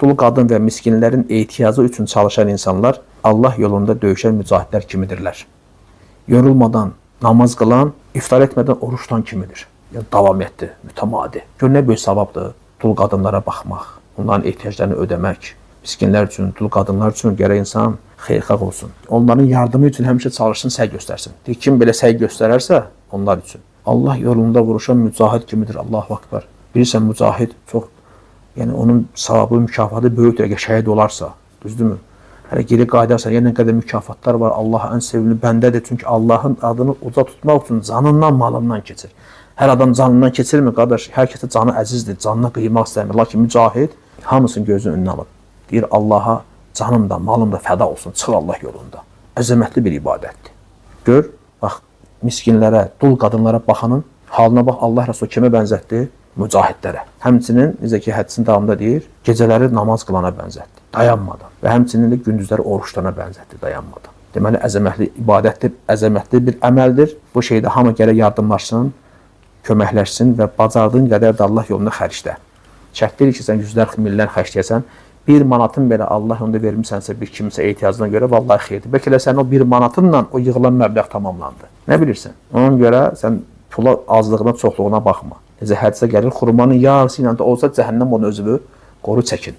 dul qadın və miskinlərin ehtiyacı üçün çalışan insanlar Allah yolunda döyüşən mücahidlər kimidirlər. Yorulmadan namaz qılan, iftar etmədən oruç tutan kimidir. Davam etdi, mütəmadi. Gör nə böyük savabdır dul qadınlara baxmaq, onların ehtiyaclarını ödəmək. Miskinlər üçün, dul qadınlar üçün gərək insan xeyirxah olsun. Onların yardımı üçün həmişə çalışsın, səy göstərsin. Kim belə səy göstərərsə, onlar üçün. Allah yolunda vuruşan mücahid kimidir, Allahu Akbar. Bilirsən, mücahid çox, yəni onun savabı, mükafatı böyükdür, əgər şəhid olarsa, düzdürmü? Hələ geri qaydarsa, yəni nə qədər mükafatlar var, Allaha ən sevimli bəndədir. Çünki Allahın adını uca tutmaq üçün canından, malından keçir. Hər adam canından keçirmi, qardaş? Hər kəsə canı əzizdir, canına qıymaq istəmir. Lakin mücahid hamısının gözünün önünə alır. Deyir, Allaha canım da, malım da fəda olsun, çıx Allah yolunda. Əzəmətli bir ibadətdir. Gör, bax, miskinlərə, dul qadınlara baxanın halına bax, Allah Rəsulü kimə bənzətdi? Mücahidlərə. Həmçinin, necə ki, hədisin davamında deyir, gecələri namaz qılana bənzətdi, dayanmadan. Və həmçinin də gündüzləri oruçlarına bənzətdi, dayanmadan. Deməli, əzəmətli ibadətdir, əzəmətli bir əməldir. Bu şeydə hamı gərək yardımlaşsın, köməkləşsin və bacardığın qədər də Allah yolunda xərclə. Şərt deyil ki, sən yüzlər, millər xərcləyəsən, 1 manatın belə Allah yolunda vermişsənsə bir kimsə ehtiyacına görə, vallahi xeyirdir. Bəlkə elə sən o 1 manatınla o yığılan məbləğ tamamlandı. Nə bilirsən? Ona görə sən pula azlığına, çoxluğuna baxma. Necə hədisə gəlir, xurmanın yarısı ilə də olsa cəhənnəm onun özünü qoru çəkin.